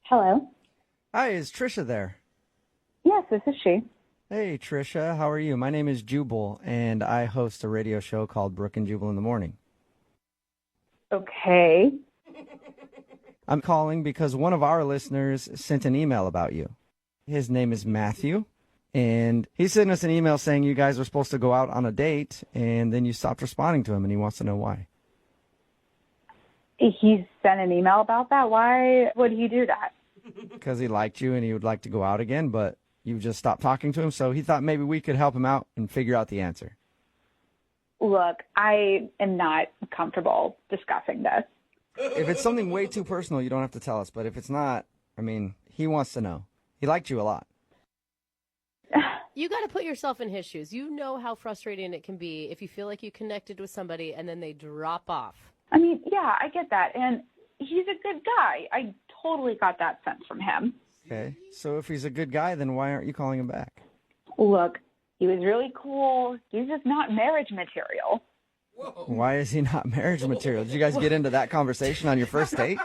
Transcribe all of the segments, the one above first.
Hello. Hi, is Trisha there? Yes, this is she. Hey, Trisha, how are you? My name is Jubal, and I host a radio show called Brooke and Jubal in the Morning. Okay. I'm calling because one of our listeners sent an email about you. His name is Matthew, and he sent us an email saying you guys were supposed to go out on a date, and then you stopped responding to him, and he wants to know why. He sent an email about that? Why would he do that? Because he liked you and he would like to go out again, but you just stopped talking to him, so he thought maybe we could help him out and figure out the answer. Look, I am not comfortable discussing this. If it's something way too personal, you don't have to tell us, but if it's not, he wants to know. He liked you a lot. You got to put yourself in his shoes. You know how frustrating it can be if you feel like you connected with somebody and then they drop off. I mean, yeah, I get that. And he's a good guy. I totally got that sense from him. Okay, so if he's a good guy, then why aren't you calling him back? Look, he was really cool. He's just not marriage material. Whoa. Why is he not marriage material? Did you guys get into that conversation on your first date?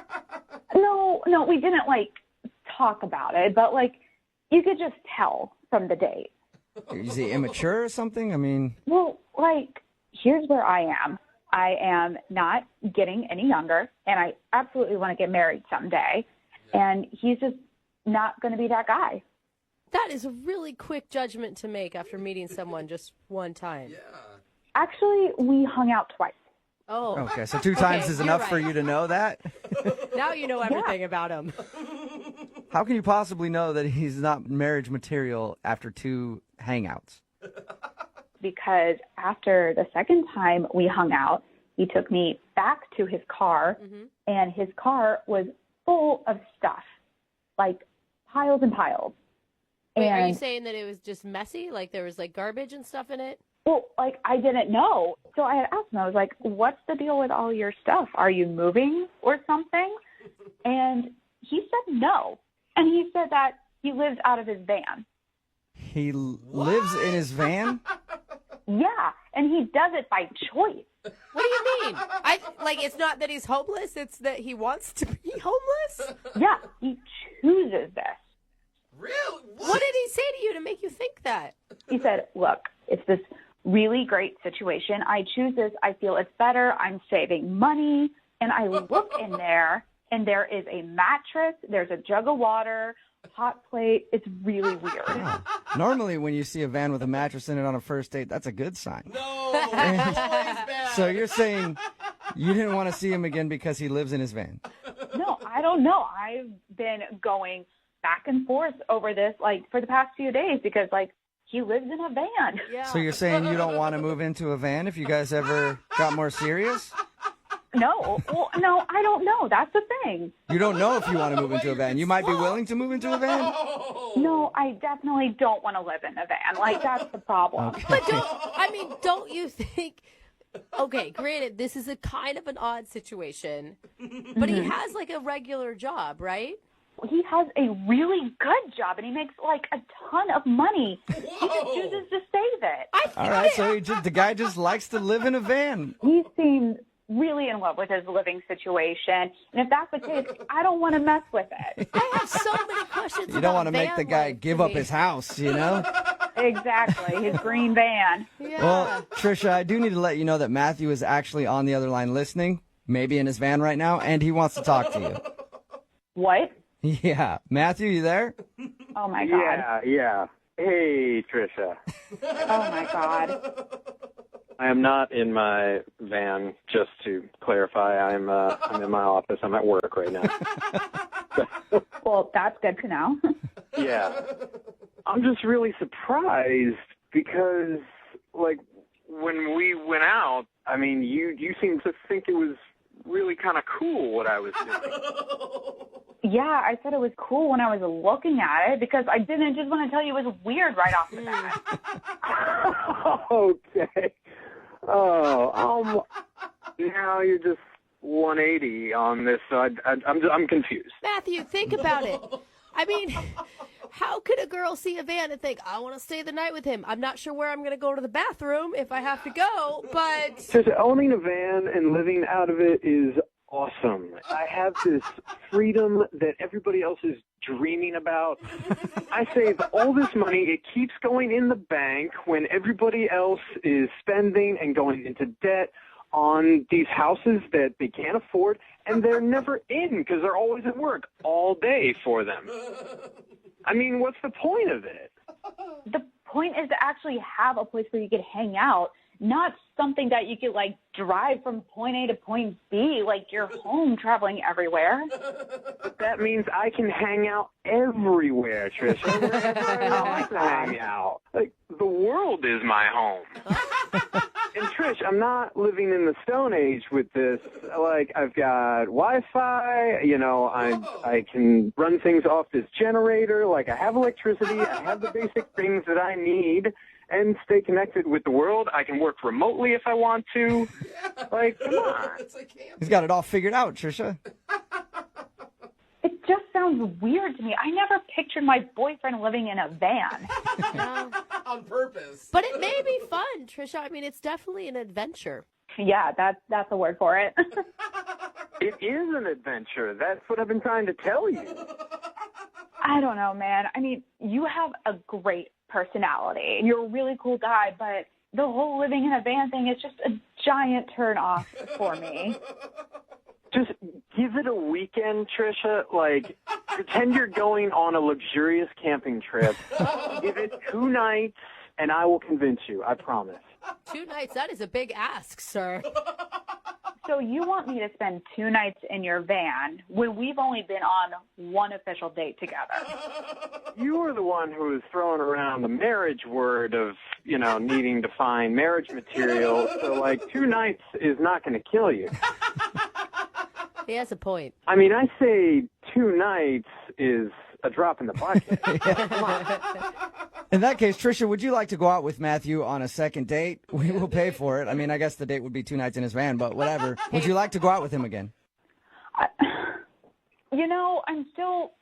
No, we didn't, talk about it. But, you could just tell from the date. Is he immature or something? Well, here's where I am. I am not getting any younger, and I absolutely want to get married someday. And he's just not going to be that guy. That is a really quick judgment to make after meeting someone just one time. Yeah. Actually, we hung out twice. Oh. Okay, so 2 times is enough for you to know that? Now you know everything about him. How can you possibly know that he's not marriage material after 2 hangouts? Because after the second time we hung out, he took me back to his car, and his car was full of stuff, piles and piles. Wait, and are you saying that it was just messy? Like there was garbage and stuff in it? Well, I didn't know. So I had asked him, I was like, what's the deal with all your stuff? Are you moving or something? And he said no. And he said that he lives out of his van. He lives in his van? Yeah, and he does it by choice. What do you mean? It's not that he's homeless, it's that he wants to be homeless? Yeah, he chooses this. Really? What did he say to you to make you think that? He said, look, it's this really great situation. I choose this. I feel it's better. I'm saving money. And I look in there, and there is a mattress. There's a jug of water, hot plate. It's really weird. Oh. Normally, when you see a van with a mattress in it on a first date, that's a good sign. No, it's always bad. So you're saying you didn't want to see him again because he lives in his van? No, I don't know. I've been going back and forth over this, for the past few days because, he lives in a van. Yeah. So you're saying you don't want to move into a van if you guys ever got more serious? No, well, no, I don't know. That's the thing. You don't know if you want to move into a van. You might be willing to move into a van? No, I definitely don't want to live in a van. That's the problem. Okay. But don't you think, okay, granted, this is a kind of an odd situation, but he has a regular job, right? He has a really good job, and he makes a ton of money. He just chooses to save it. All right, so the guy just likes to live in a van. He seems really in love with his living situation, and if that's the case, I don't want to mess with it. I have so many questions. You don't want to make the guy life give to up me. his house, you know? Exactly, his green van. Yeah. Well, Trisha, I do need to let you know that Matthew is actually on the other line listening, maybe in his van right now, and he wants to talk to you. What? Yeah. Matthew, you there? Oh, my God. Yeah. Hey, Trisha. Oh, my God. I am not in my van, just to clarify. I'm in my office. I'm at work right now. Well, that's good to know. Yeah. I'm just really surprised because, when we went out, you seemed to think it was really kind of cool what I was doing. Yeah, I said it was cool when I was looking at it because I didn't just want to tell you it was weird right off the bat. Okay. Oh, now you're just 180 on this. So I'm confused. Matthew, think about it. How could a girl see a van and think, I want to stay the night with him? I'm not sure where I'm going to go to the bathroom if I have to go, but... Just owning a van and living out of it is awesome. I have this freedom that everybody else is dreaming about. I save all this money. It keeps going in the bank when everybody else is spending and going into debt on these houses that they can't afford, and they're never in because they're always at work all day for them. I mean, what's the point of it? The point is to actually have a place where you could hang out, not something that you could, like, drive from point A to point B, like you're home traveling everywhere. But that means I can hang out everywhere, Trisha, wherever I want to hang out. Like, the world is my home. And Trish, I'm not living in the Stone Age with this. Like, I've got Wi-Fi, you know, I can run things off this generator. Like, I have electricity. I have the basic things that I need and stay connected with the world. I can work remotely if I want to. Like, come on. He's got it all figured out, Trisha. It just sounds weird to me. I never pictured my boyfriend living in a van. No. On purpose. But it may be fun, Trisha. I mean, it's definitely an adventure. Yeah, that's a word for it. It is an adventure. That's what I've been trying to tell you. I don't know, man. I mean, you have a great personality, and you're a really cool guy, but the whole living in a van thing is just a giant turn off for me. Just give it a weekend, Trisha. Like, pretend you're going on a luxurious camping trip. Give it 2 nights, and I will convince you. I promise. 2 nights, that is a big ask, sir. So you want me to spend 2 nights in your van when we've only been on one official date together? You were the one who was throwing around the marriage word of, you know, needing to find marriage material. So, like, 2 nights is not going to kill you. He has a point. I mean, I say 2 nights is a drop in the bucket. Come on. In that case, Trisha, would you like to go out with Matthew on a second date? We will pay for it. I mean, I guess the date would be 2 nights in his van, but whatever. Would you like to go out with him again? You know, I'm still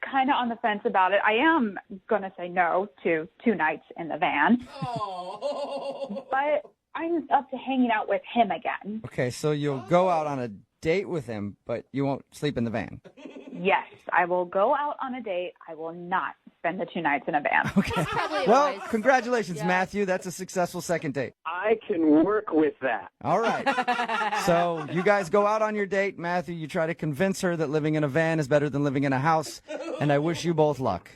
kind of on the fence about it. I am going to say no to 2 nights in the van. Oh. But I'm up to hanging out with him again. Okay, so you'll go out on a date with him, but you won't sleep in the van. Yes, I will go out on a date. I will not spend the 2 nights in a van. Okay. Probably Well, wise. congratulations, Yeah. Matthew. That's a successful second date. I can work with that. All right. So you guys go out on your date. Matthew, you try to convince her that living in a van is better than living in a house, and I wish you both luck.